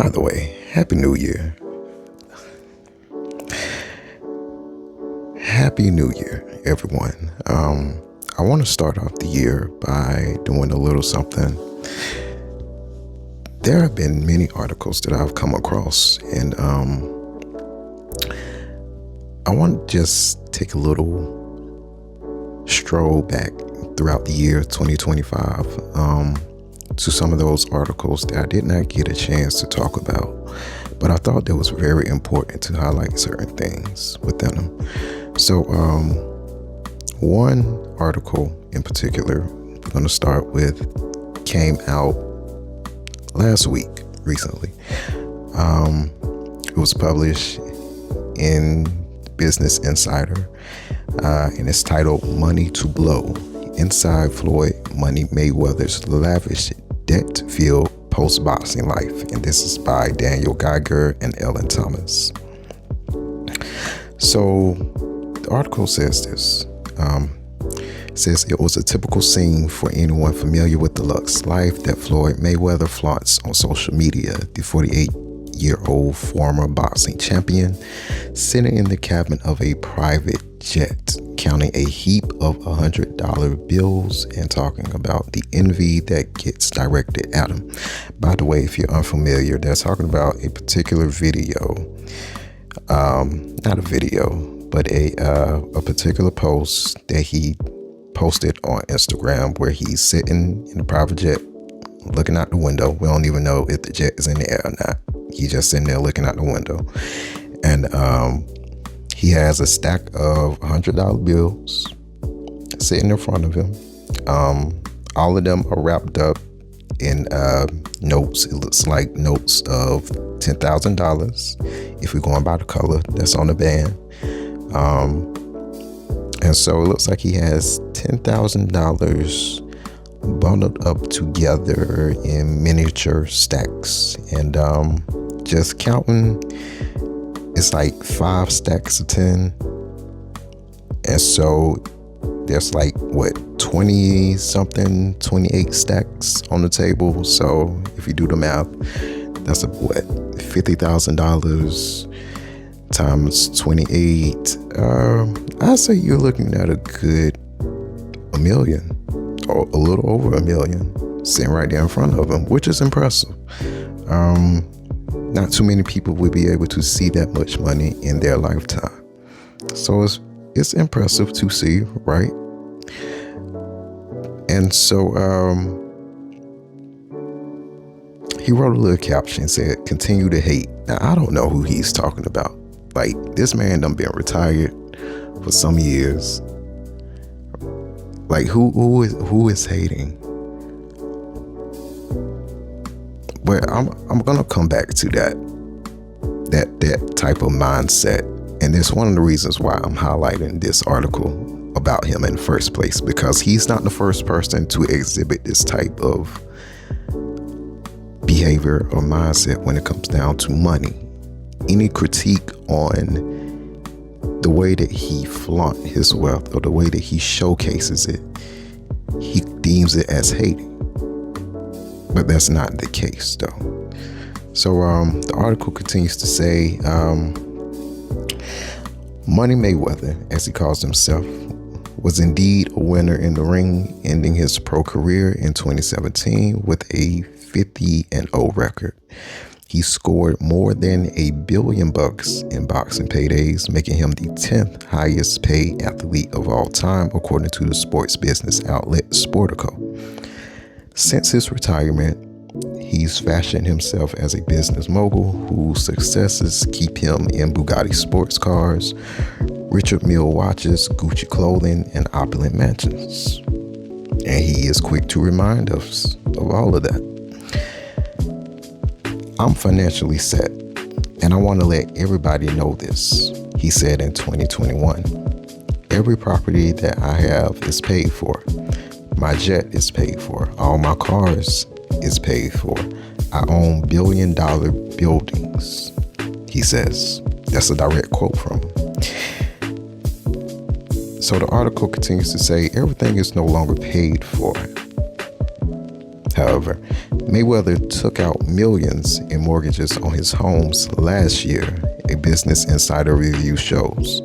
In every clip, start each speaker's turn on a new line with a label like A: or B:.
A: By the way, Happy New Year. Happy New Year, everyone. I want to start off the year by doing a little something. There have been many articles that I've come across, and I want to just take a little stroll back throughout the year 2025 to some of those articles that I did not get a chance to talk about, but I thought it was very important to highlight certain things within them. So one article in particular we're going to start with came out last week, recently. It was published in Business Insider, and it's titled "Money to Blow: Inside Floyd Mayweather's Lavish Debt-Filled Post-Boxing Life," and this is by Daniel Geiger and Ellen Thomas. So the article says this. Says it was a typical scene for anyone familiar with the luxe life that Floyd Mayweather flaunts on social media. The 48-year-old former boxing champion sitting in the cabin of a private jet, counting a heap of $100 bills and talking about the envy that gets directed at him. By the way, if you're unfamiliar, they're talking about a particular video, not a video, but a particular post that he posted on Instagram where he's sitting in a private jet looking out the window. We don't even know if the jet is in the air or not. He's just sitting there looking out the window, and he has a stack of $100 bills sitting in front of him. All of them are wrapped up in notes. It looks like notes of $10,000 if we're going by the color that's on the band. And so it looks like he has $10,000 bundled up together in miniature stacks, and just counting, it's like 5 stacks of 10, and so there's like 28 stacks on the table. So if you do the math, that's $50,000 times 28. I'd say you're looking at a good $1 million, or a little over $1 million, sitting right there in front of him, which is impressive. Not too many people would be able to see that much money in their lifetime, so it's impressive to see, right? And so he wrote a little caption, said, "Continue to hate." Now, I don't know who he's talking about. Like, this man done been retired for some years. Like, who is hating? But I'm gonna come back to that type of mindset, and it's one of the reasons why I'm highlighting this article about him in the first place, because he's not the first person to exhibit this type of behavior or mindset when it comes down to money. Any critique on the way that he flaunt his wealth or the way that he showcases it, he deems it as hating. But that's not the case, though. So the article continues to say, Money Mayweather, as he calls himself, was indeed a winner in the ring, ending his pro career in 2017 with a 50-0 record. He scored more than $1 billion in boxing paydays, making him the 10th highest paid athlete of all time, according to the sports business outlet Sportico. Since his retirement, he's fashioned himself as a business mogul whose successes keep him in Bugatti sports cars, Richard Mille watches, Gucci clothing, and opulent mansions. And he is quick to remind us of all of that. "I'm financially set, and I want to let everybody know this," he said in 2021. "Every property that I have is paid for. My jet is paid for. All my cars is paid for. I own billion-dollar buildings," he says. That's a direct quote from him. So the article continues to say everything is no longer paid for. However, Mayweather took out millions in mortgages on his homes last year, a Business Insider review shows.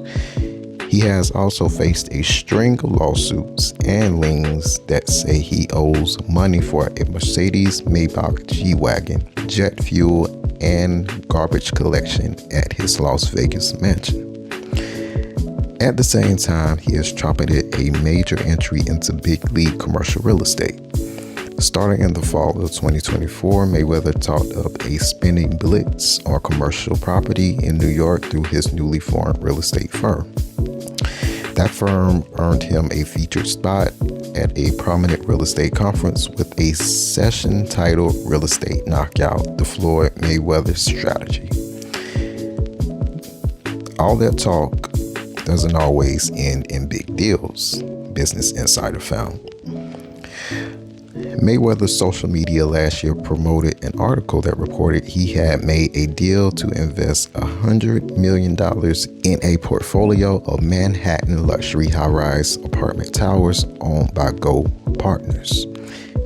A: He has also faced a string of lawsuits and liens that say he owes money for a Mercedes Maybach G-Wagon, jet fuel, and garbage collection at his Las Vegas mansion. At the same time, he has trumpeted a major entry into big league commercial real estate. Starting in the fall of 2024, Mayweather talked up a spending blitz on commercial property in New York through his newly formed real estate firm. That firm earned him a featured spot at a prominent real estate conference with a session titled Real Estate Knockout, the Floyd Mayweather Strategy. All that talk doesn't always end in big deals, Business Insider found. Mayweather's social media last year promoted an article that reported he had made a deal to invest $100 million in a portfolio of Manhattan luxury high-rise apartment towers owned by Go Partners.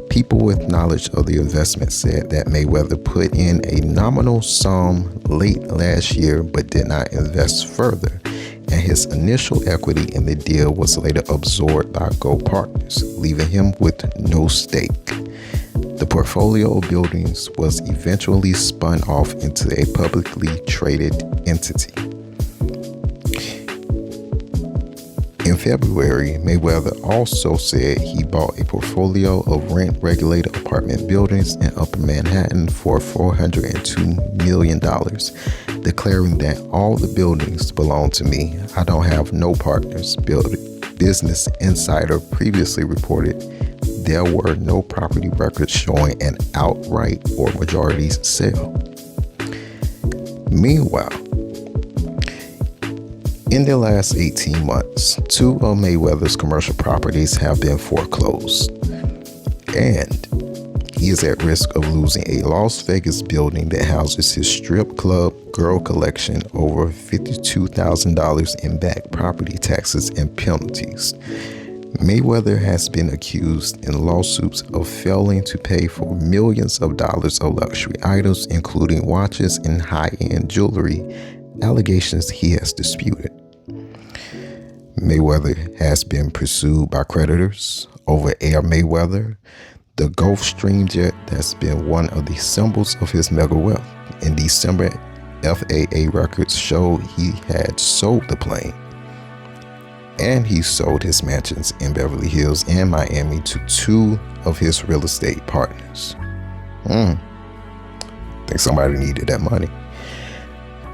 A: People with knowledge of the investment said that Mayweather put in a nominal sum late last year but did not invest further, and his initial equity in the deal was later absorbed by Go Partners, leaving him with no stake. The portfolio of buildings was eventually spun off into a publicly traded entity. In February, Mayweather also said he bought a portfolio of rent-regulated apartment buildings in Upper Manhattan for $402 million, declaring that all the buildings belong to me. I don't have no partners. Business Insider previously reported there were no property records showing an outright or majority sale. Meanwhile, in the last 18 months, 2 of Mayweather's commercial properties have been foreclosed, and he is at risk of losing a Las Vegas building that houses his strip club girl collection, over $52,000 in back property taxes and penalties. Mayweather has been accused in lawsuits of failing to pay for millions of dollars of luxury items, including watches and high-end jewelry, allegations he has disputed. Mayweather has been pursued by creditors over Air Mayweather, the Gulfstream jet that's been one of the symbols of his mega wealth. In December, FAA records showed he had sold the plane, and he sold his mansions in Beverly Hills and Miami to 2 of his real estate partners. Think somebody needed that money.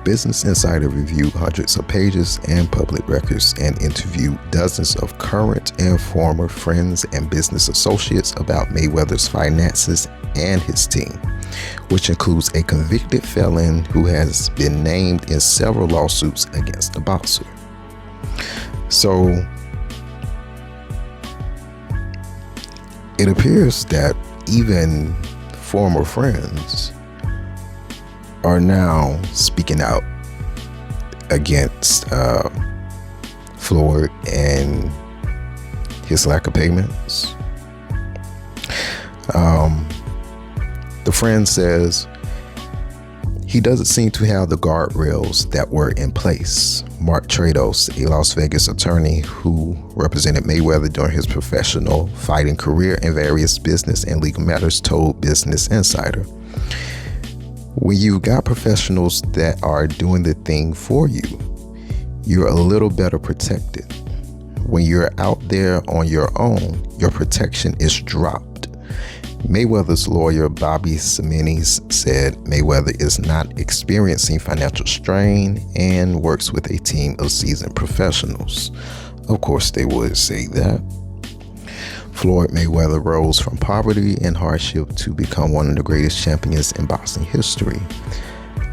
A: Business Insider reviewed hundreds of pages and public records and interviewed dozens of current and former friends and business associates about Mayweather's finances and his team, which includes a convicted felon who has been named in several lawsuits against the boxer. So it appears that even former friends are now speaking out against Floyd and his lack of payments. The friend says he doesn't seem to have the guardrails that were in place. Mark Trados, a Las Vegas attorney who represented Mayweather during his professional fighting career in various business and legal matters, told Business Insider, "When you got professionals that are doing the thing for you, you're a little better protected. When you're out there on your own, your protection is dropped." Mayweather's lawyer, Bobby Simenes, said Mayweather is not experiencing financial strain and works with a team of seasoned professionals. Of course, they would say that. Floyd Mayweather rose from poverty and hardship to become one of the greatest champions in boxing history,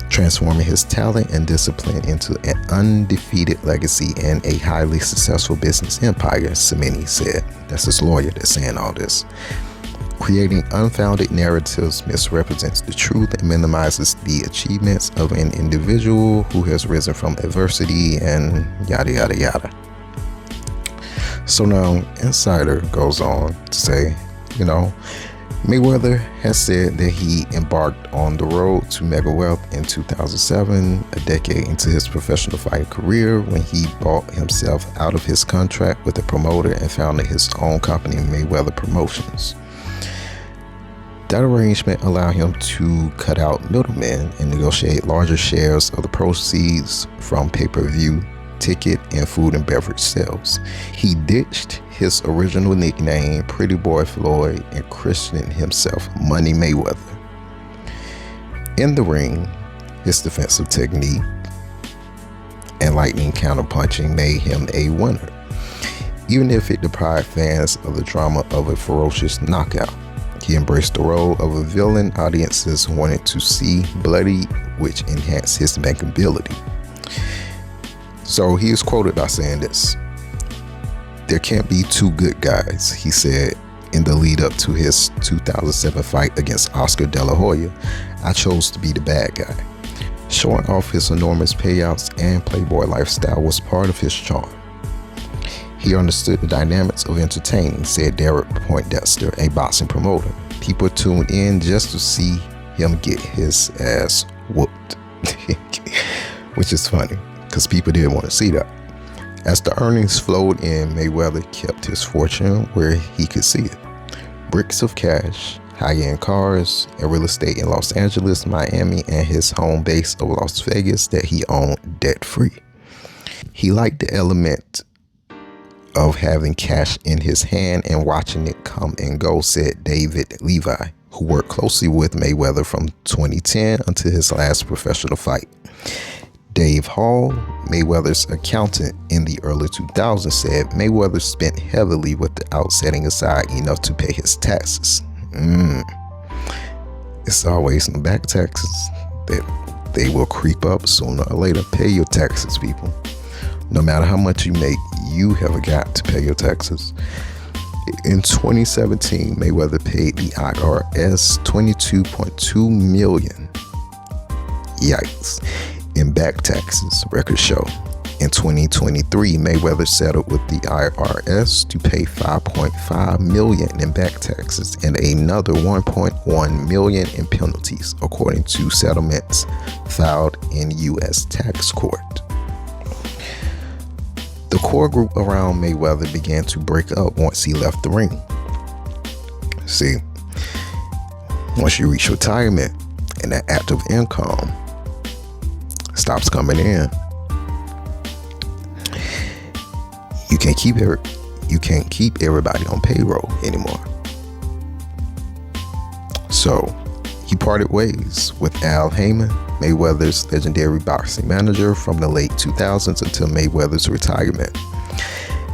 A: transforming his talent and discipline into an undefeated legacy and a highly successful business empire, Simenes said. That's his lawyer that's saying all this. Creating unfounded narratives misrepresents the truth and minimizes the achievements of an individual who has risen from adversity and yada, yada, yada. So now Insider goes on to say, Mayweather has said that he embarked on the road to mega wealth in 2007, a decade into his professional fighting career, when he bought himself out of his contract with a promoter and founded his own company, Mayweather Promotions. That arrangement allowed him to cut out middlemen and negotiate larger shares of the proceeds from pay-per-view, ticket, and food and beverage sales. He ditched his original nickname, Pretty Boy Floyd, and christened himself Money Mayweather. In the ring, his defensive technique and lightning counterpunching made him a winner, even if it deprived fans of the drama of a ferocious knockout. He embraced the role of a villain audiences wanted to see bloody, which enhanced his bankability. So he is quoted by saying this: "There can't be two good guys," he said in the lead up to his 2007 fight against Oscar De La Hoya. "I chose to be the bad guy." Showing off his enormous payouts and playboy lifestyle was part of his charm. He understood the dynamics of entertaining, said Derek Poindexter, a boxing promoter. People tuned in just to see him get his ass whooped, which is funny because people didn't want to see that. As the earnings flowed in, Mayweather kept his fortune where he could see it. Bricks of cash, high-end cars, and real estate in Los Angeles, Miami, and his home base of Las Vegas that he owned debt-free. He liked the element of having cash in his hand and watching it come and go, said David Levi, who worked closely with Mayweather from 2010 until his last professional fight. Dave Hall, Mayweather's accountant in the early 2000s, said Mayweather spent heavily without setting aside enough to pay his taxes. It's always some back taxes that they will creep up sooner or later. Pay your taxes, people. No matter how much you make, you have got to pay your taxes. In 2017, Mayweather paid the IRS $22.2 million. Yikes. In back taxes, records show. In 2023, Mayweather settled with the IRS to pay $5.5 million in back taxes and another $1.1 million in penalties, according to settlements filed in U.S. tax court. The core group around Mayweather began to break up once he left the ring. See, once you reach retirement and that active income stops coming in, you can't keep everybody on payroll anymore. So he parted ways with Al Heyman, Mayweather's legendary boxing manager from the late 2000s until Mayweather's retirement,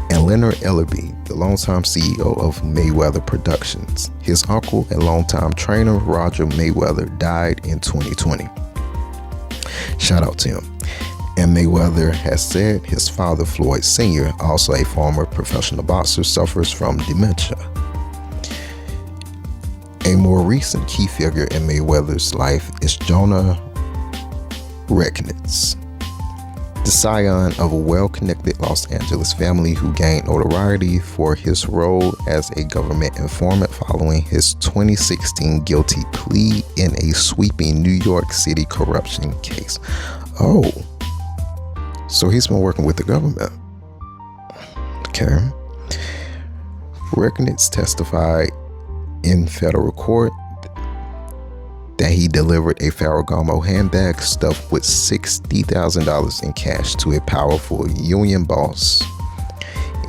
A: and Leonard Ellerby, the longtime CEO of Mayweather Productions. His uncle and longtime trainer, Roger Mayweather, died in 2020. Shout out to him. And Mayweather has said his father, Floyd Sr., also a former professional boxer, suffers from dementia. A more recent key figure in Mayweather's life is Jonah Recknitz, the scion of a well-connected Los Angeles family who gained notoriety for his role as a government informant following his 2016 guilty plea in a sweeping New York City corruption case. Oh, so he's been working with the government. Okay. Recknitz testified in federal court that he delivered a Ferragamo handbag stuffed with $60,000 in cash to a powerful union boss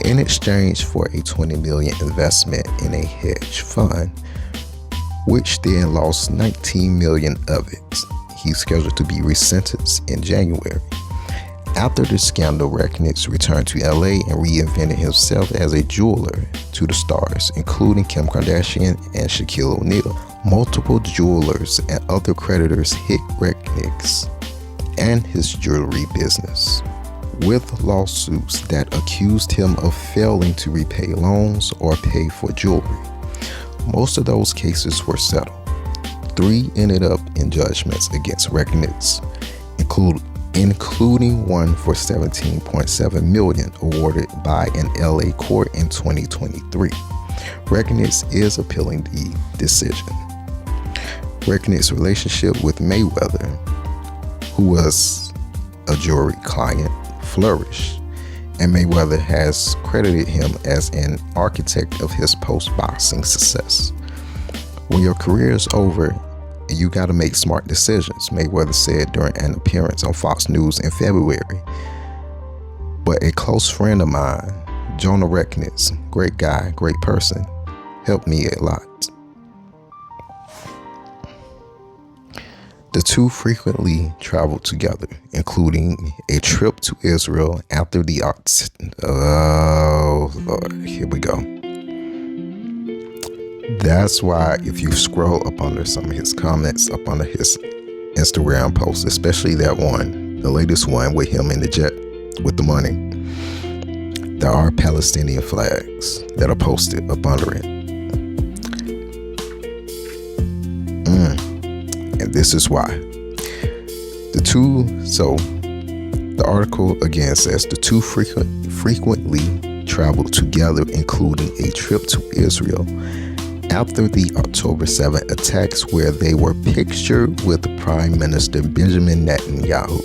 A: in exchange for a $20 million investment in a hedge fund, which then lost $19 million of it. He's scheduled to be resentenced in January. After the scandal, Recknitz returned to LA and reinvented himself as a jeweler to the stars, including Kim Kardashian and Shaquille O'Neal. Multiple jewelers and other creditors hit Recknitz and his jewelry business with lawsuits that accused him of failing to repay loans or pay for jewelry. Most of those cases were settled. 3 ended up in judgments against Recknitz, including one for $17.7 million awarded by an LA court in 2023. Recknitz is appealing the decision. Recknitz's relationship with Mayweather, who was a jury client, flourished, and Mayweather has credited him as an architect of his post-boxing success. When your career is over, you got to make smart decisions, Mayweather said during an appearance on Fox News in February. But a close friend of mine, Jonah Recknitz, great guy, great person, helped me a lot. The two frequently traveled together, including a trip to Israel after the oh Lord, here we go. That's why if you scroll up under some of his comments, up under his Instagram posts, especially that one, the latest one with him in the jet with the money, there are Palestinian flags that are posted up under it. And this is why. The article again says the two frequently traveled together, including a trip to Israel after the October 7th attacks, where they were pictured with Prime Minister Benjamin Netanyahu.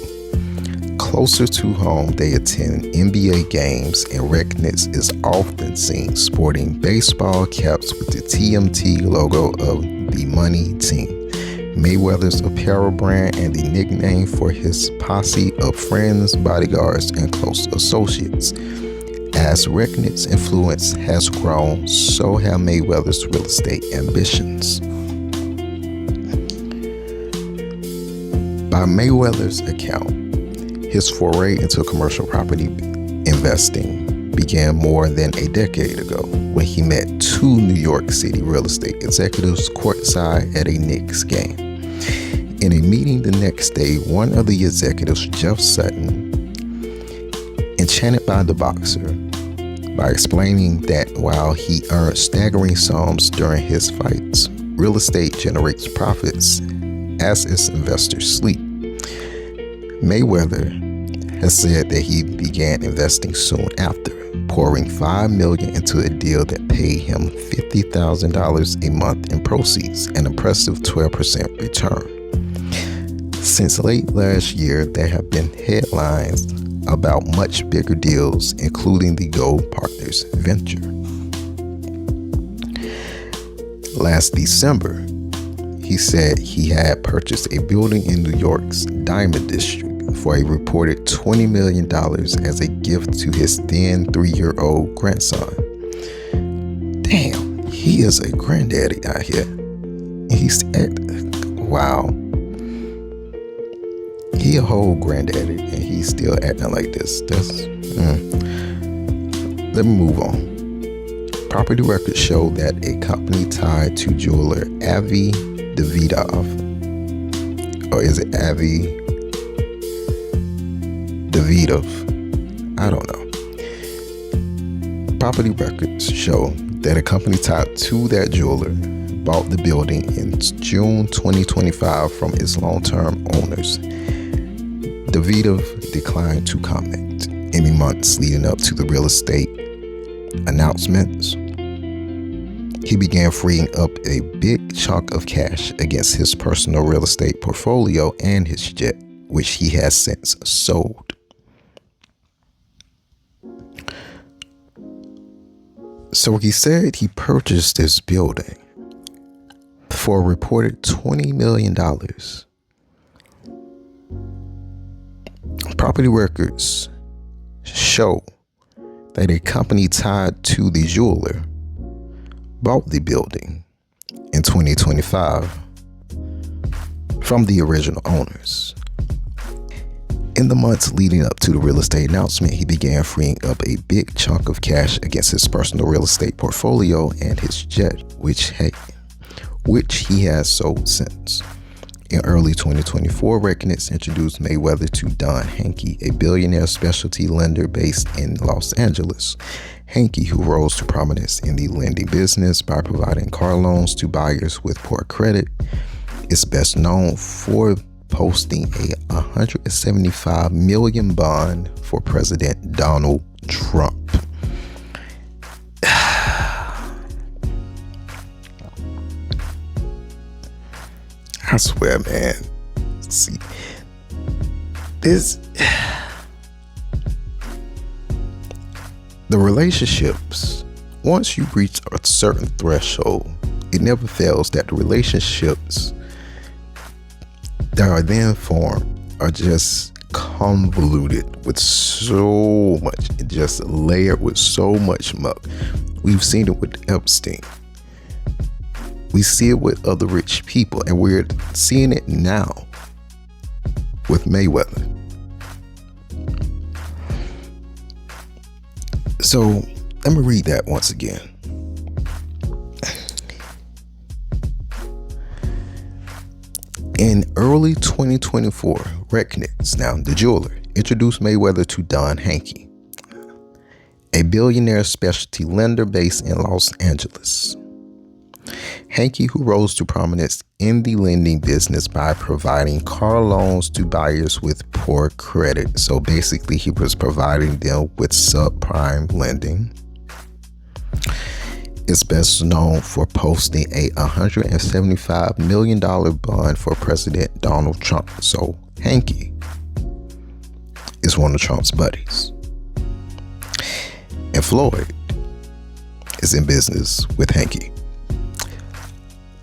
A: Closer to home, they attend NBA games, and Recknitz is often seen sporting baseball caps with the TMT logo of the Money Team, Mayweather's apparel brand and the nickname for his posse of friends, bodyguards, and close associates. As Recknitz's influence has grown, so have Mayweather's real estate ambitions. By Mayweather's account, his foray into commercial property investing began more than a decade ago when he met two New York City real estate executives courtside at a Knicks game. In a meeting the next day, one of the executives, Jeff Sutton, enchanted by the boxer by explaining that while he earned staggering sums during his fights, real estate generates profits as its investors sleep. Mayweather has said that he began investing soon after, pouring $5 million into a deal that paid him $50,000 a month in proceeds, an impressive 12% return. Since late last year, there have been headlines about much bigger deals, including the Gold Partners venture. Last December, he said he had purchased a building in New York's Diamond District for a reported $20 million as a gift to his then 3-year-old grandson. Damn, he is a granddaddy out here. Wow. He a whole granddaddy and he's still acting like this. Let me move on. Property records show that a company tied to jeweler Avi Davidov, or is it Avi Davidov? I don't know. Property records show that a company tied to that jeweler bought the building in June 2025 from its long-term owners. Davidov declined to comment. In the months leading up to the real estate announcements, he began freeing up a big chunk of cash against his personal real estate portfolio and his jet, which he has since sold. So he said he purchased this building for a reported $20 million. Property records show that a company tied to the jeweler bought the building in 2025 from the original owners. In the months leading up to the real estate announcement, he began freeing up a big chunk of cash against his personal real estate portfolio and his jet, which he has sold since. In early 2024, Recknitz introduced Mayweather to Don Hankey, a billionaire specialty lender based in Los Angeles. Hankey, who rose to prominence in the lending business by providing car loans to buyers with poor credit, is best known for posting a $175 million bond for President Donald Trump. I swear, man. See, this, the relationships, once you reach a certain threshold, it never fails that the relationships that are then formed are just convoluted with so much, just layered with so much muck. We've seen it with Epstein. We see it with other rich people, and we're seeing it now with Mayweather. So let me read that once again. In early 2024, Recknitz, now the jeweler, introduced Mayweather to Don Hankey, a billionaire specialty lender based in Los Angeles. Hankey, who rose to prominence in the lending business by providing car loans to buyers with poor credit. So basically, he was providing them with subprime lending. Is best known for posting a $175 million bond for President Donald Trump. So Hankey is one of Trump's buddies. And Floyd is in business with Hankey.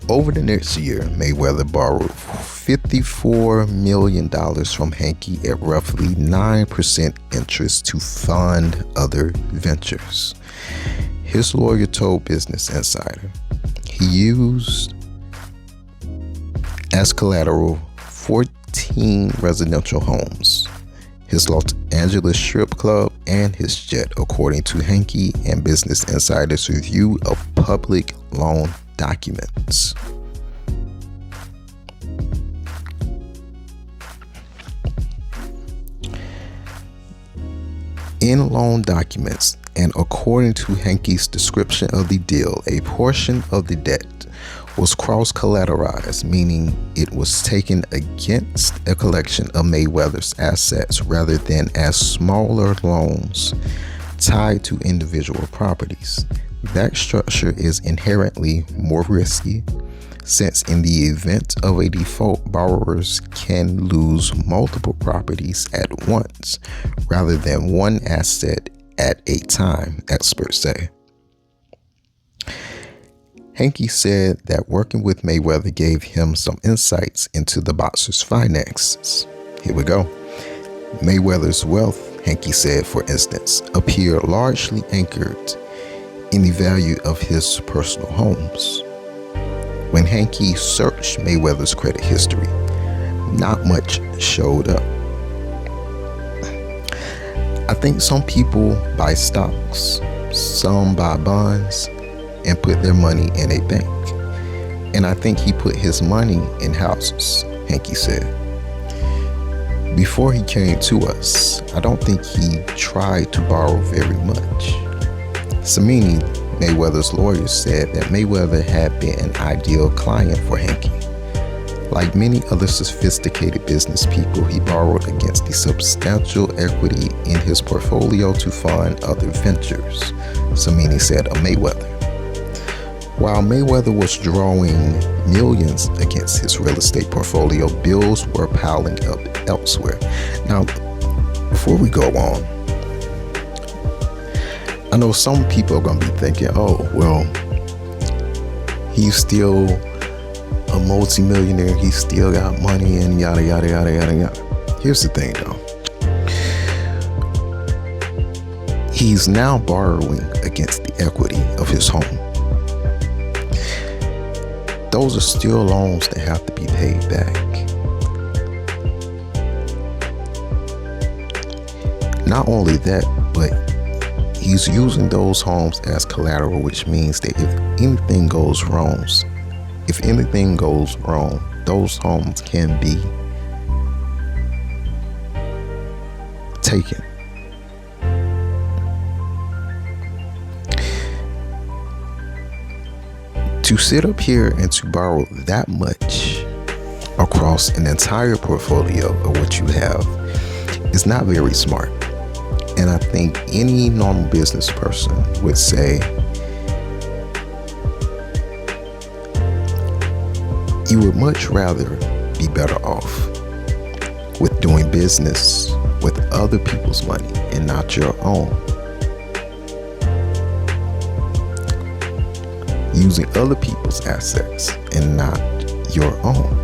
A: Over the next year, Mayweather borrowed $54 million from Hankey at roughly 9% interest to fund other ventures. His lawyer told Business Insider he used as collateral 14 residential homes, his Los Angeles strip club, and his jet, according to Hankey and Business Insider's review of public loan documents. In loan documents, and according to Hankey's description of the deal, a portion of the debt was cross-collateralized, meaning it was taken against a collection of Mayweather's assets rather than as smaller loans tied to individual properties. That structure is inherently more risky, since in the event of a default, borrowers can lose multiple properties at once rather than one asset at a time, experts say. Hankey said that working with Mayweather gave him some insights into the boxer's finances. Here we go. Mayweather's wealth, Hankey said, for instance, appeared largely anchored in the value of his personal homes. When Hankey searched Mayweather's credit history, not much showed up. I think some people buy stocks, some buy bonds, and put their money in a bank. And I think he put his money in houses, Hankey said. Before he came to us, I don't think he tried to borrow very much. Samini, Mayweather's lawyer, said that Mayweather had been an ideal client for Hankey. Like many other sophisticated business people, he borrowed against the substantial equity in his portfolio to fund other ventures, Samini said of Mayweather. While Mayweather was drawing millions against his real estate portfolio, bills were piling up elsewhere. Now, before we go on, I know some people are going to be thinking, oh, well, he's still a multi-millionaire, he still got money and yada, yada, yada, yada, yada. Here's the thing, though. He's now borrowing against the equity of his home. Those are still loans that have to be paid back. Not only that, but he's using those homes as collateral, which means that if anything goes wrong, those homes can be taken. To sit up here and to borrow that much across an entire portfolio of what you have is not very smart. And I think any normal business person would say, You would much rather be better off with doing business with other people's money and not your own. Using other people's assets and not your own.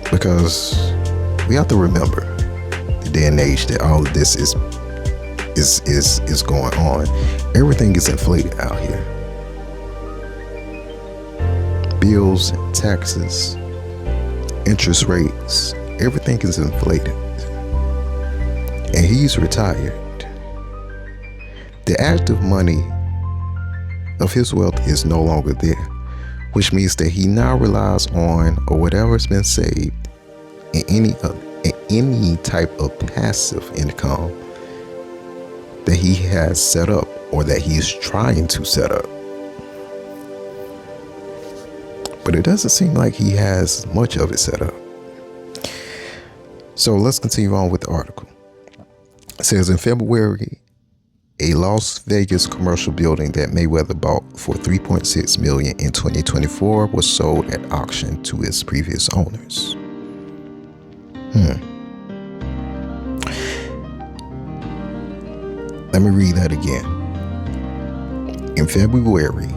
A: Because we have to remember the day and age that all of this is going on. Everything is inflated out here. Bills, taxes, interest rates, everything is inflated. And he's retired. The active money of his wealth is no longer there, which means that he now relies on or whatever's been saved in any type of passive income that he has set up or that he is trying to set up. But it doesn't seem like he has much of it set up. So let's continue on with the article. It says in February, a Las Vegas commercial building that Mayweather bought for $3.6 million in 2024 was sold at auction to its previous owners. Let me read that again. In February,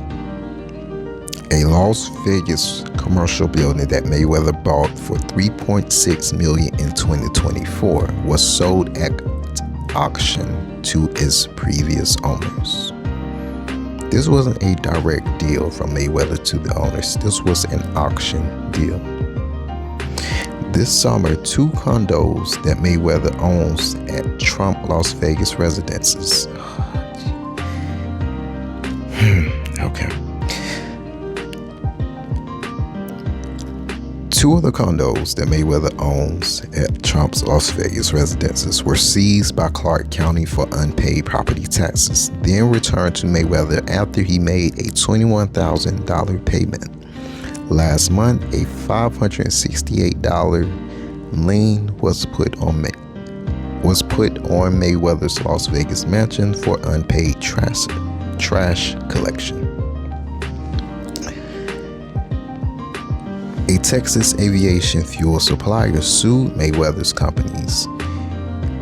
A: a Las Vegas commercial building that Mayweather bought for $3.6 million in 2024 was sold at auction to its previous owners. This wasn't a direct deal from Mayweather to the owners. This was an auction deal. This summer, 2 condos that Mayweather owns at Trump Las Vegas residences. Okay. 2 other condos that Mayweather owns at Trump's Las Vegas residences were seized by Clark County for unpaid property taxes, then returned to Mayweather after he made a $21,000 payment. Last month, a $568 lien was put on Mayweather's Las Vegas mansion for unpaid trash collection. A Texas aviation fuel supplier sued Mayweather's companies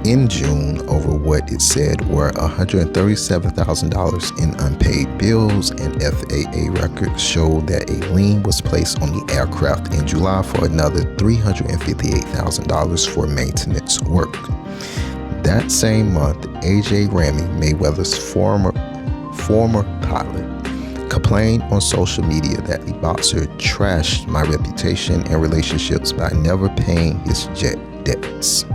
A: in June over what it said were $137,000 in unpaid bills, and FAA records showed that a lien was placed on the aircraft in July for another $358,000 for maintenance work. That same month, AJ Ramy, Mayweather's former pilot, complained on social media that the boxer trashed my reputation and relationships by never paying his jet debts.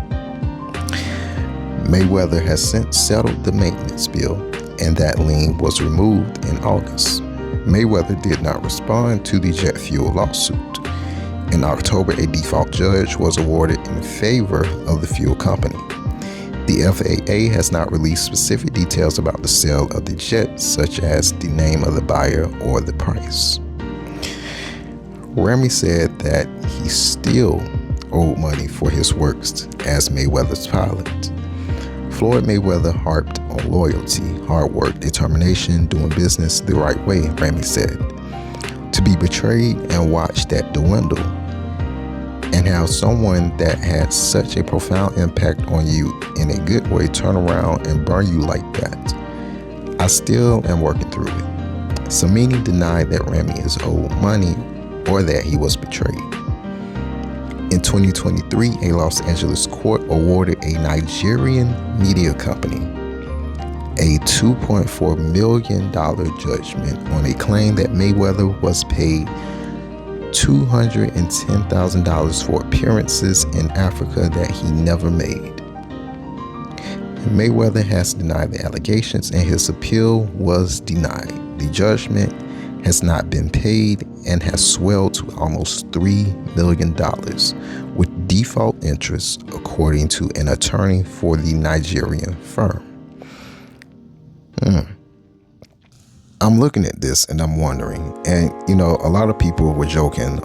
A: Mayweather has since settled the maintenance bill, and that lien was removed in August. Mayweather did not respond to the jet fuel lawsuit. In October, a default judge was awarded in favor of the fuel company. The FAA has not released specific details about the sale of the jet, such as the name of the buyer or the price. Ramy said that he still owed money for his works as Mayweather's pilot. Floyd Mayweather harped on loyalty, hard work, determination, doing business the right way, Ramy said. To be betrayed and watch that dwindle, and have someone that had such a profound impact on you in a good way turn around and burn you like that. I still am working through it. Samini denied that Ramy is owed money or that he was betrayed. In 2023, a Los Angeles court awarded a Nigerian media company a $2.4 million judgment on a claim that Mayweather was paid $210,000 for appearances in Africa that he never made. Mayweather has denied the allegations, and his appeal was denied. The judgment has not been paid and has swelled to almost $3 million, with default interest, according to an attorney for the Nigerian firm. I'm looking at this and I'm wondering, and a lot of people were joking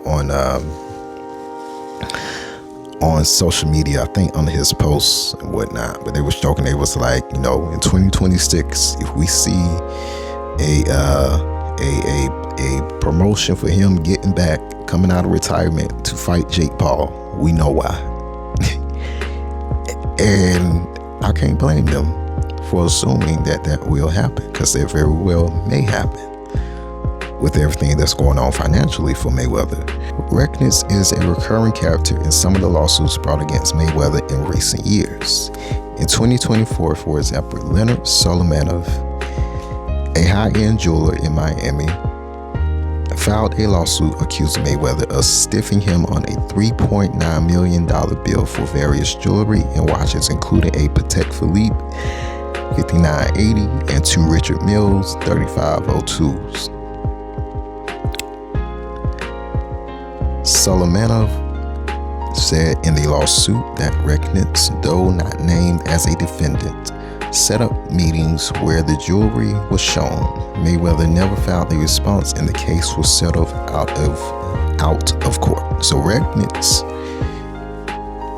A: on social media, I think on his posts and whatnot, but they was joking. They was like, in 2026, if we see a promotion for him getting back, coming out of retirement to fight Jake Paul. We know why. And I can't blame them for assuming that will happen, because it very well may happen with everything that's going on financially for Mayweather. Reckless is a recurring character in some of the lawsuits brought against Mayweather in recent years. In 2024, for example, Leonard Solomonov, a high-end jeweler in Miami, filed a lawsuit accusing Mayweather of stiffing him on a $3.9 million bill for various jewelry and watches, including a Patek Philippe 5980 and two Richard Milles 3502s. Solomonov said in the lawsuit that Rechnitz, though not named as a defendant, set up meetings where the jewelry was shown. Mayweather never filed a response, and the case was settled out of court. So Rechnitz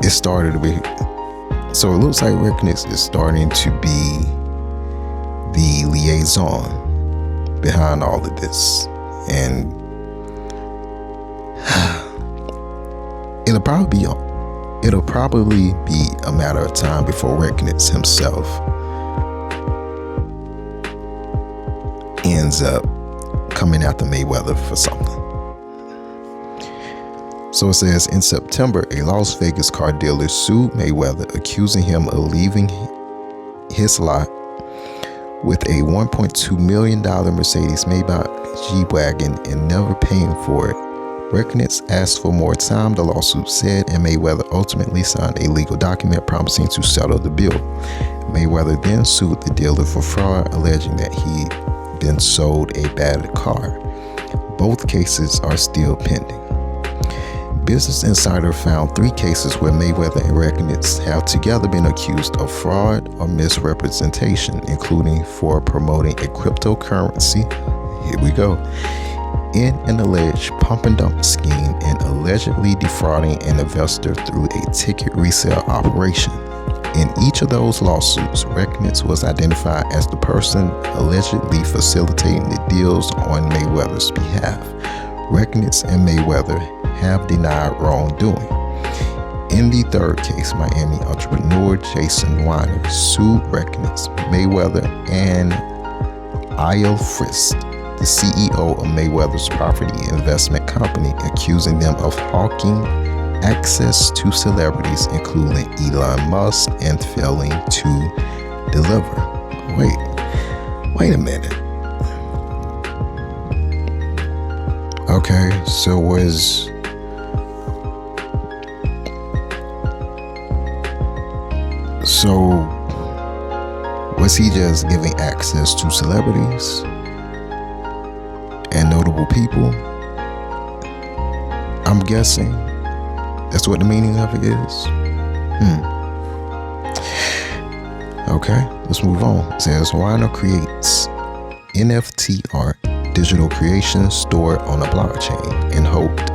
A: is started to be. So it looks like Rechnitz is starting to be the liaison behind all of this, and it'll probably be a matter of time before Rechnitz himself ends up coming after Mayweather for something. So it says, in September, a Las Vegas car dealer sued Mayweather, accusing him of leaving his lot with a $1.2 million Mercedes-Maybach G-Wagon and never paying for it. Rechnitz asked for more time, the lawsuit said, and Mayweather ultimately signed a legal document promising to settle the bill. Mayweather then sued the dealer for fraud, alleging that he'd been sold a battered car. Both cases are still pending. Business Insider found 3 cases where Mayweather and Rechnitz have together been accused of fraud or misrepresentation, including for promoting a cryptocurrency, here we go, in an alleged pump and dump scheme and allegedly defrauding an investor through a ticket resale operation. In each of those lawsuits, Rechnitz was identified as the person allegedly facilitating the deals on Mayweather's behalf. Rechnitz and Mayweather have denied wrongdoing. In the third case, Miami entrepreneur Jason Weiner sued Rechnitz, Mayweather, and Eyal Frist, the CEO of Mayweather's property investment company, accusing them of hawking access to celebrities, including Elon Musk, and failing to deliver. Wait a minute. Okay, so was he just giving access to celebrities and notable people? I'm guessing that's what the meaning of it is. Okay, let's move on. It says Weiner creates NFT art, digital creation stored on a blockchain, and hoped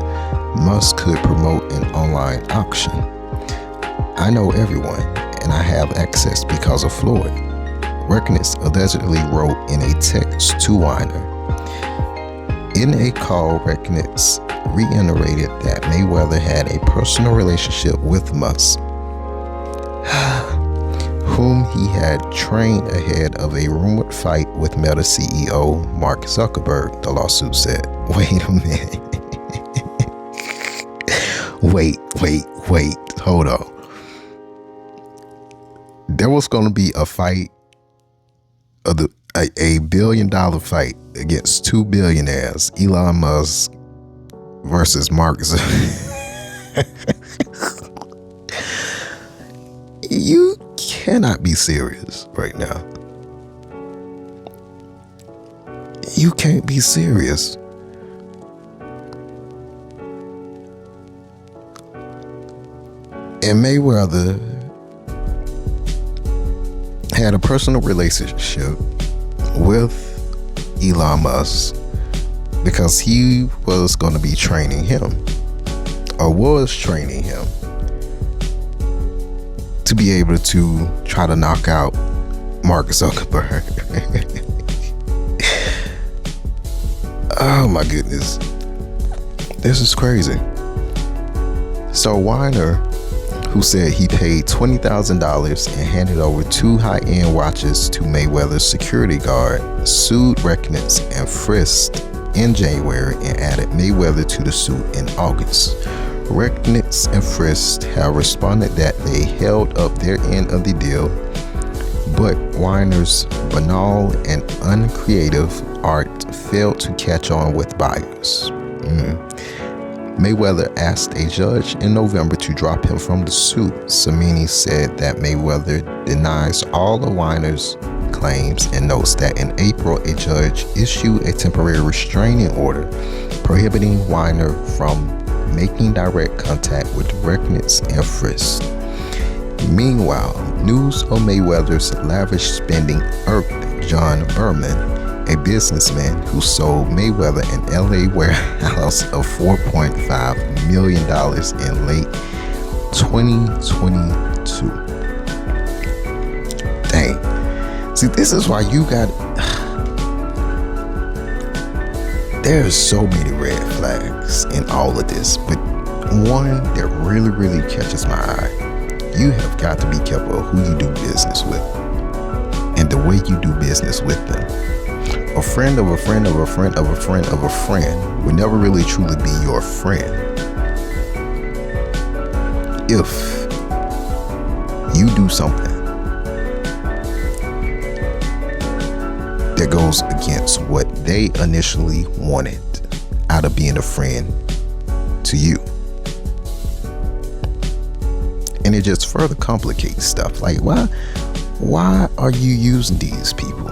A: Musk could promote an online auction. I know everyone, and I have access because of Floyd. Rechnitz allegedly wrote in a text to Weiner. In a call, Rechnitz reiterated that Mayweather had a personal relationship with Musk, whom he had trained ahead of a rumored fight with Meta CEO Mark Zuckerberg, the lawsuit said. Wait a minute. Wait, hold on. There was going to be a fight, a $1 billion fight against 2 billionaires, Elon Musk versus Mark Zuckerberg. You cannot be serious right now. You can't be serious. And Mayweather had a personal relationship with Elon Musk because he was going to be training him, or was training him, to be able to try to knock out Mark Zuckerberg. Oh my goodness. This is crazy. So Weiner, who said he paid $20,000 and handed over 2 high-end watches to Mayweather's security guard, sued Recknitz and Frist in January and added Mayweather to the suit in August. Recknitz and Frist have responded that they held up their end of the deal, but Weiner's banal and uncreative art failed to catch on with buyers. Mayweather asked a judge in November to drop him from the suit. Samini said that Mayweather denies all of Weiner's claims and notes that in April a judge issued a temporary restraining order prohibiting Weiner from making direct contact with Recknitz and Frist. Meanwhile, news of Mayweather's lavish spending irked John Berman, a businessman who sold Mayweather an LA warehouse of $4.5 million in late 2022. Dang. See, this is why you got... There's so many red flags in all of this, but one that really, really catches my eye. You have got to be careful of who you do business with and the way you do business with them. A friend of a friend of a friend of a friend of a friend will never really truly be your friend if you do something that goes against what they initially wanted out of being a friend to you. And it just further complicates stuff. Like, why are you using these people?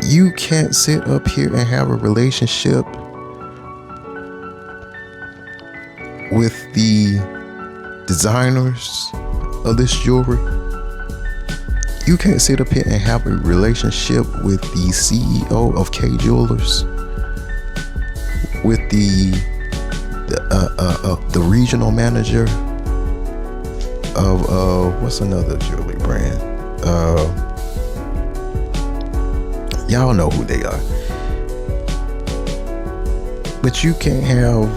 A: You can't sit up here and have a relationship with the designers of this jewelry. You can't sit up here and have a relationship with the CEO of K Jewelers, with the regional manager of what's another jewelry brand? Y'all know who they are. But you can't have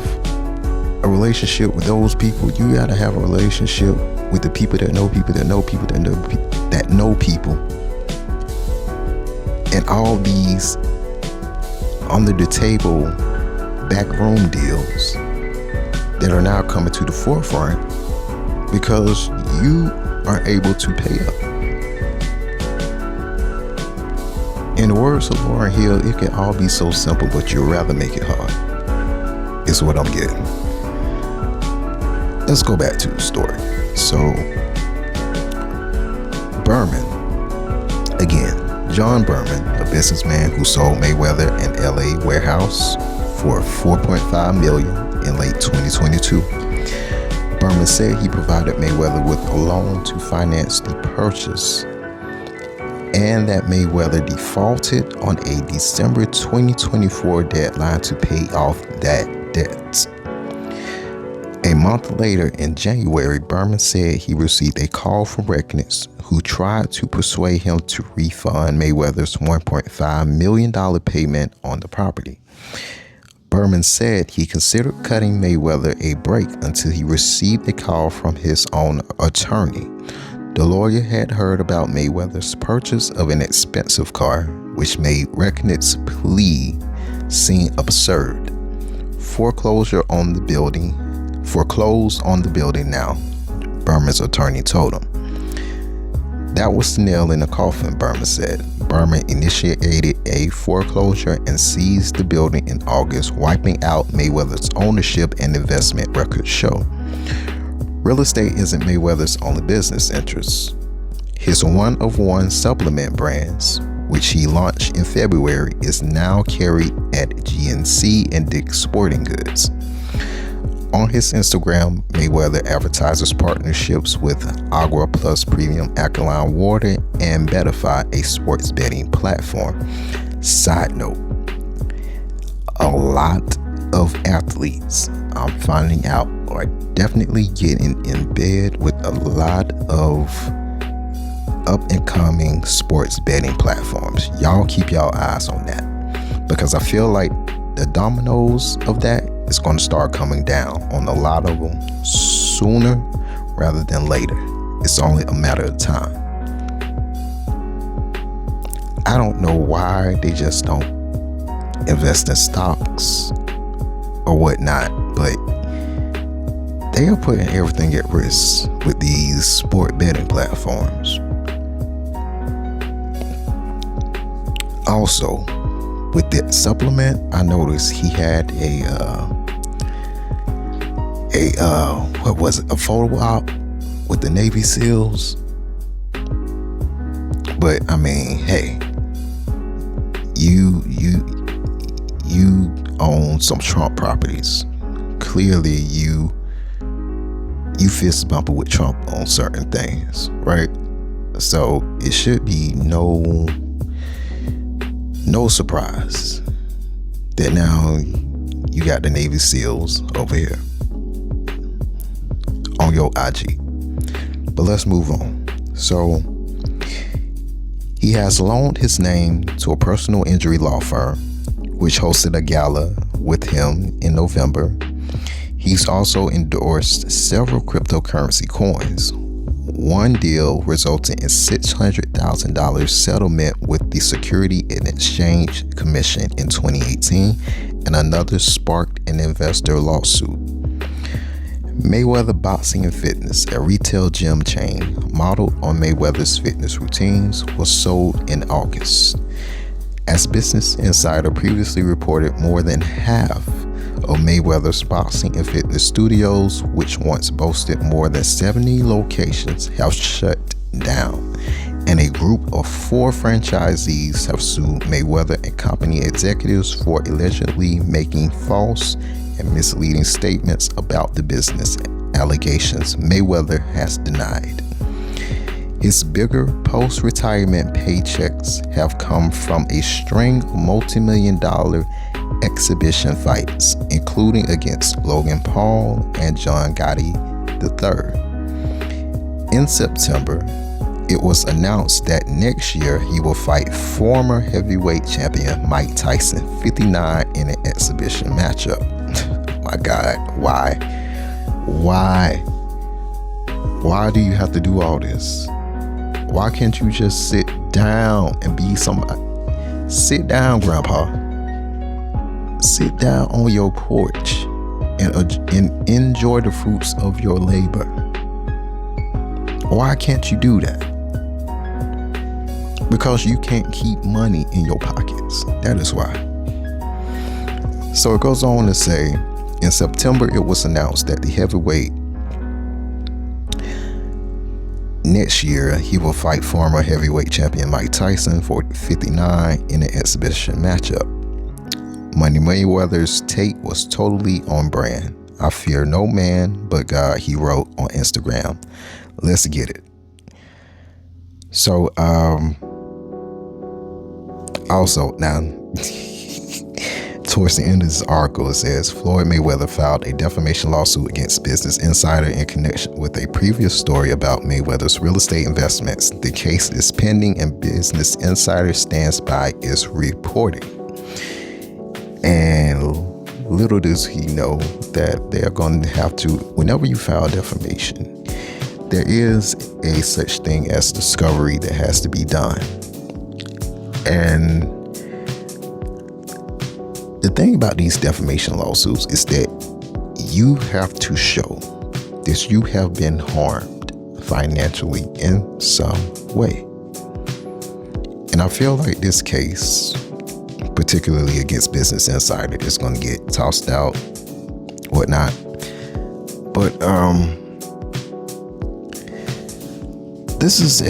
A: a relationship with those people. You gotta have a relationship with the people that know people that know people that know people. And all these under the table backroom deals that are now coming to the forefront because you aren't able to pay up. In the words of Lauryn Hill, it can all be so simple, but you'd rather make it hard. Is what I'm getting. Let's go back to the story. So, Berman, again, John Berman, a businessman who sold Mayweather an LA warehouse for $4.5 million in late 2022. Berman said he provided Mayweather with a loan to finance the purchase, and that Mayweather defaulted on a December 2024 deadline to pay off that debt. A month later, in January, Berman said he received a call from Recknitz, who tried to persuade him to refund Mayweather's $1.5 million payment on the property. Berman said he considered cutting Mayweather a break until he received a call from his own attorney. The lawyer had heard about Mayweather's purchase of an expensive car, which made Recknitz's plea seem absurd. Foreclosed on the building now, Berman's attorney told him. That was the nail in the coffin, Berman said. Berman initiated a foreclosure and seized the building in August, wiping out Mayweather's ownership and investment records show. Real estate isn't Mayweather's only business interest. His one-of-one supplement brands, which he launched in February, is now carried at GNC and Dick's Sporting Goods. On his Instagram, Mayweather advertises partnerships with Agua Plus Premium Alkaline Water and Bettify, a sports betting platform. Side note, a lot of athletes, I'm finding out, are definitely getting in bed with a lot of up and coming sports betting platforms. Y'all keep y'all eyes on that. because I feel like the dominoes of that is going to start coming down on a lot of them sooner rather than later. It's only a matter of time. I don't know why they just don't invest in stocks or whatnot, but they are putting everything at risk with these sport betting platforms. Also, with that supplement, I noticed he had what was it, a photo op with the Navy SEALs. But I mean, hey, you own some Trump properties. Clearly you fist bumping with Trump on certain things, right? So it should be no surprise that now you got the Navy SEALs over here on your IG. But let's move on. So he has loaned his name to a personal injury law firm, which hosted a gala with him in November. He's also endorsed several cryptocurrency coins. One deal resulted in $600,000 settlement with the Security and Exchange Commission in 2018, and another sparked an investor lawsuit. Mayweather Boxing and Fitness, a retail gym chain modeled on Mayweather's fitness routines, was sold in August. As Business Insider previously reported, more than half of Mayweather's boxing and fitness studios, which once boasted more than 70 locations, have shut down, and a group of 4 franchisees have sued Mayweather and company executives for allegedly making false and misleading statements about the business, allegations Mayweather has denied. His bigger post-retirement paychecks have come from a string of multi-million-dollar exhibition fights, including against Logan Paul and John Gotti III. In September, it was announced that next year he will fight former heavyweight champion Mike Tyson, 59, in an exhibition matchup. My God, why? Why do you have to do all this? Why can't you just sit down and be somebody? Sit down, Grandpa. Sit down on your porch and enjoy the fruits of your labor. Why can't you do that? Because you can't keep money in your pockets. That is why. So it goes on to say, in September, it was announced that the heavyweight next year he will fight former heavyweight champion Mike Tyson for 59 in an exhibition matchup. Money Mayweather's take was totally on brand. I fear no man but God, he wrote on Instagram. Let's get it. So, also, now, towards the end of this article, it says Floyd Mayweather filed a defamation lawsuit against Business Insider in connection with a previous story about Mayweather's real estate investments. The case is pending and Business Insider stands by its reporting. And little does he know that they are going to have to, whenever you file defamation, there is a such thing as discovery that has to be done. And the thing about these defamation lawsuits is that you have to show that you have been harmed financially in some way. And I feel like this case, particularly against Business Insider, is going to get tossed out, whatnot. But this is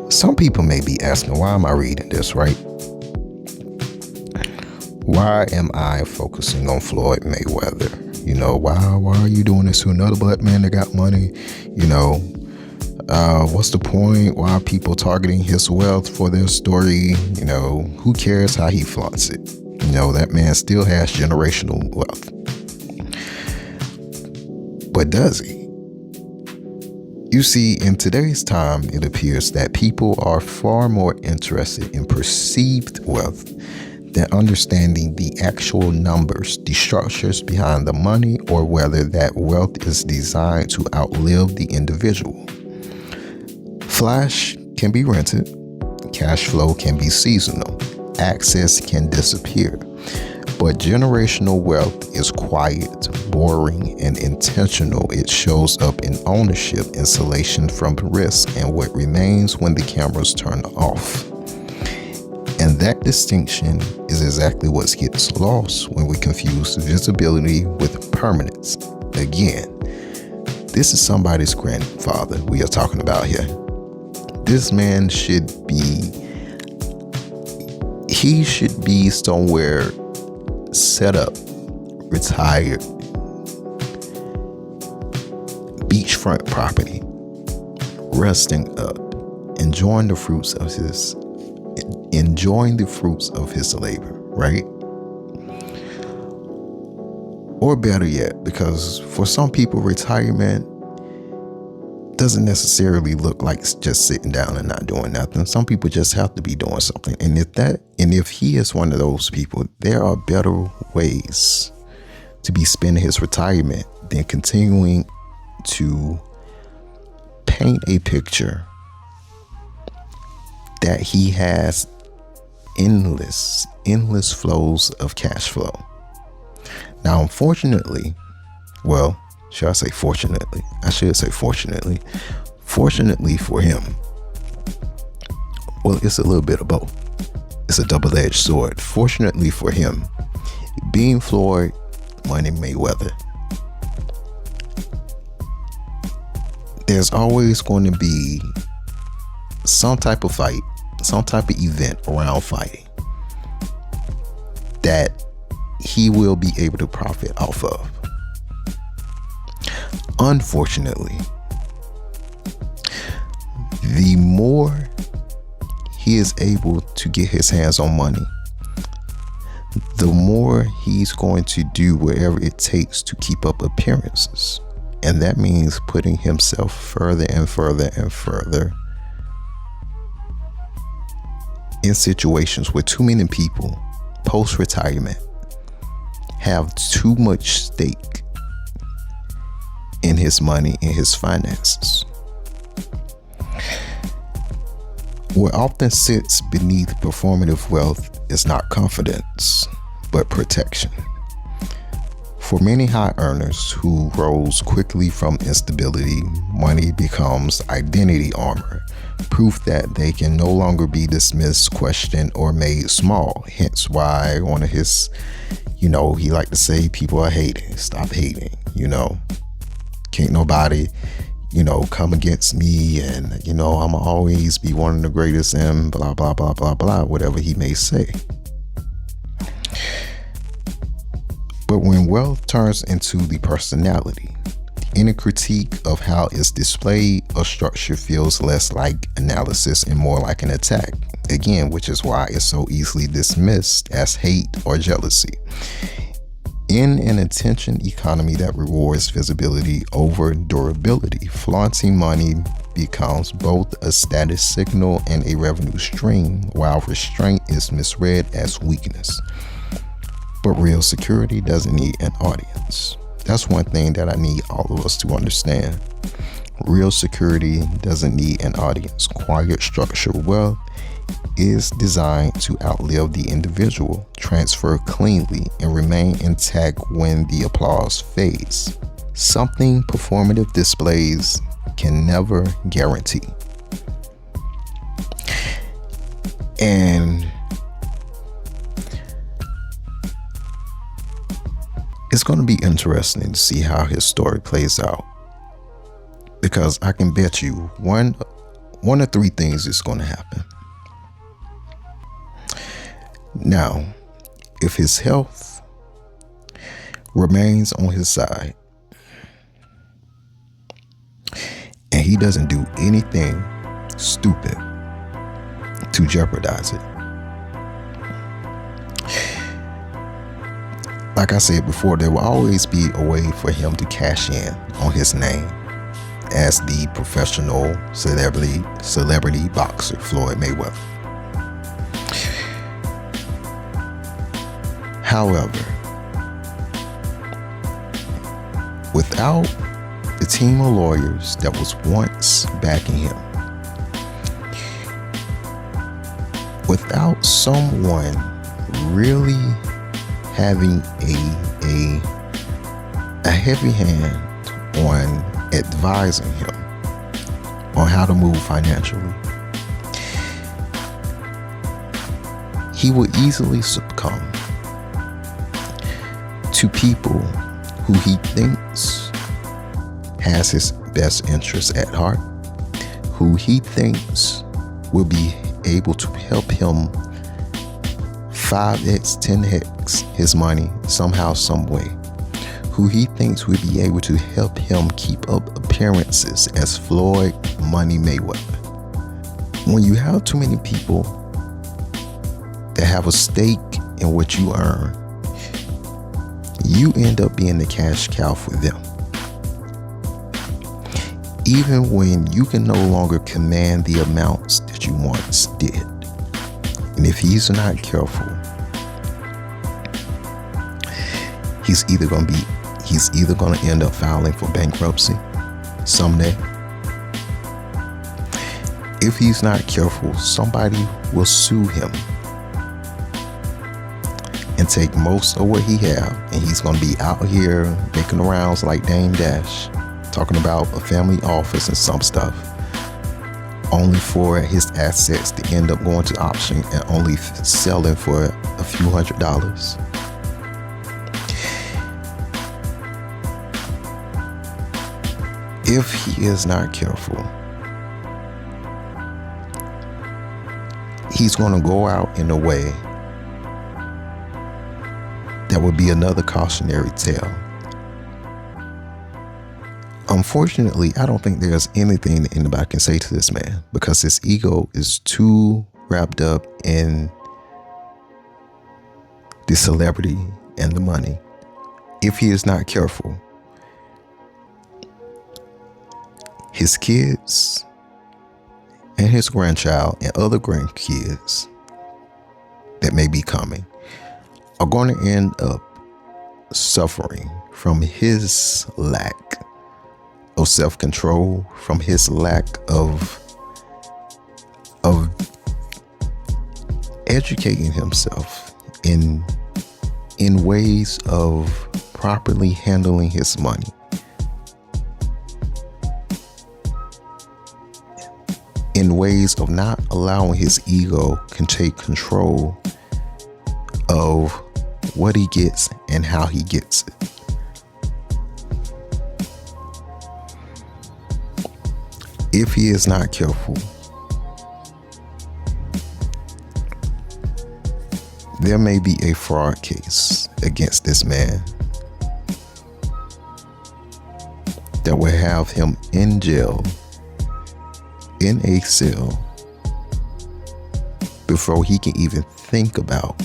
A: some people may be asking, why am I reading this, right? Why am I focusing on Floyd Mayweather? You know, why are you doing this to another black man that got money? You know, what's the point? Why are people targeting his wealth for their story? You know, who cares how he flaunts it? You know, that man still has generational wealth. But does he? You see, in today's time, it appears that people are far more interested in perceived wealth than understanding the actual numbers, the structures behind the money, or whether that wealth is designed to outlive the individual. Flash can be rented, cash flow can be seasonal, access can disappear. But generational wealth is quiet, boring, and intentional. It shows up in ownership, insulation from risk, and what remains when the cameras turn off. And that distinction is exactly what gets lost when we confuse visibility with permanence. Again, this is somebody's grandfather we are talking about here. This man should be somewhere set up, retired, beachfront property, resting up, enjoying the fruits of his labor, right? Or better yet, because for some people, retirement doesn't necessarily look like just sitting down and not doing nothing. Some people just have to be doing something. And if he is one of those people, there are better ways to be spending his retirement than continuing to paint a picture that he has endless flows of cash flow. Now, unfortunately, well, should I say fortunately? I should say fortunately. Fortunately for him, well, it's a little bit of both. It's a double-edged sword. Fortunately for him, being Floyd Money Mayweather, there's always going to be some type of fight, some type of event around fighting that he will be able to profit off of. Unfortunately, the more he is able to get his hands on money, the more he's going to do whatever it takes to keep up appearances. And that means putting himself further and further and further in situations where too many people post-retirement have too much stake in his money, in his finances. What often sits beneath performative wealth is not confidence, but protection. For many high earners who rose quickly from instability, money becomes identity armor, proof that they can no longer be dismissed, questioned, or made small. Hence why one of his, he liked to say, people are hating, stop hating, Can't nobody, come against me, and, I'ma always be one of the greatest, and blah, blah, blah, blah, blah, whatever he may say. But when wealth turns into the personality, any critique of how it's displayed or structured feels less like analysis and more like an attack. Again, which is why it's so easily dismissed as hate or jealousy. In an attention economy that rewards visibility over durability, flaunting money becomes both a status signal and a revenue stream, while restraint is misread as weakness. But real security doesn't need an audience. That's one thing that I need all of us to understand. Real security doesn't need an audience. Quiet structured wealth is designed to outlive the individual, transfer cleanly, and remain intact when the applause fades. Something performative displays can never guarantee. And it's going to be interesting to see how his story plays out, because I can bet you one of three things is going to happen. Now, if his health remains on his side and he doesn't do anything stupid to jeopardize it, like I said before, there will always be a way for him to cash in on his name as the professional celebrity boxer Floyd Mayweather. However, without the team of lawyers that was once backing him, without someone really having a heavy hand on advising him on how to move financially, he would easily succumb to people who he thinks has his best interests at heart, who he thinks will be able to help him 5x, 10x his money somehow, some way, who he thinks will be able to help him keep up appearances as Floyd Money Mayweather. When you have too many people that have a stake in what you earn, you end up being the cash cow for them. Even when you can no longer command the amounts that you once did. And if he's not careful, he's either going to end up filing for bankruptcy someday. If he's not careful, somebody will sue him and take most of what he have, and he's going to be out here making the rounds like Dame Dash, talking about a family office and some stuff, only for his assets to end up going to auction and only selling for a few $100s. If he is not careful, he's going to go out in a way that would be another cautionary tale. Unfortunately, I don't think there's anything that anybody can say to this man, because his ego is too wrapped up in the celebrity and the money. If he is not careful, his kids and his grandchild and other grandkids that may be coming are going to end up suffering from his lack of self-control, from his lack of educating himself in ways of properly handling his money. In ways of not allowing his ego can take control of what he gets and how he gets it. If he is not careful, there may be a fraud case against this man that will have him in jail, in a cell, before he can even think about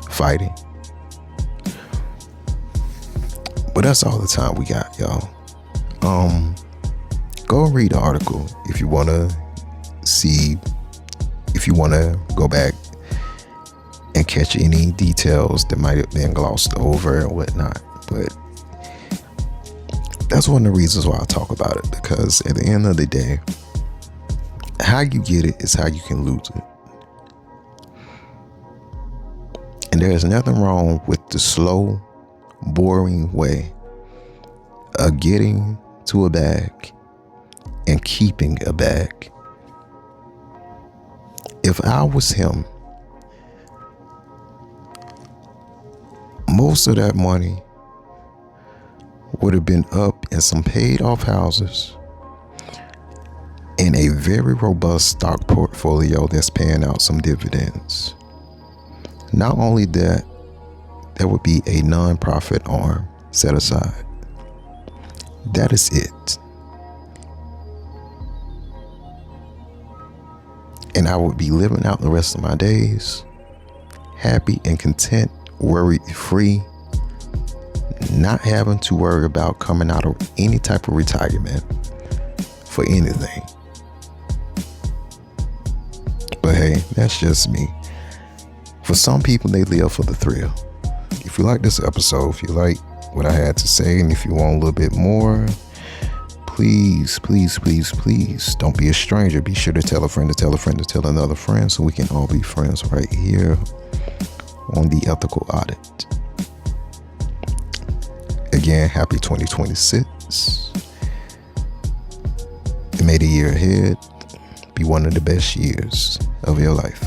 A: fighting. But that's all the time we got, y'all. Go and read the article if you want to see, if you want to go back and catch any details that might have been glossed over and whatnot. But that's one of the reasons why I talk about it, because at the end of the day, how you get it is how you can lose it. And there's nothing wrong with the slow, boring way of getting to a bag and keeping a bag. If I was him, most of that money would have been up in some paid off houses in a very robust stock portfolio that's paying out some dividends. Not only that, there would be a non-profit arm set aside. That is it. And I would be living out the rest of my days happy and content, worry-free, not having to worry about coming out of any type of retirement for anything. But hey, that's just me. For some people, they live for the thrill. If you like this episode, if you like what I had to say, and if you want a little bit more, please don't be a stranger. Be sure to tell a friend to tell a friend to tell another friend, so we can all be friends right here on the Ethical Audit. Again, happy 2026. And may the year ahead be one of the best years of your life.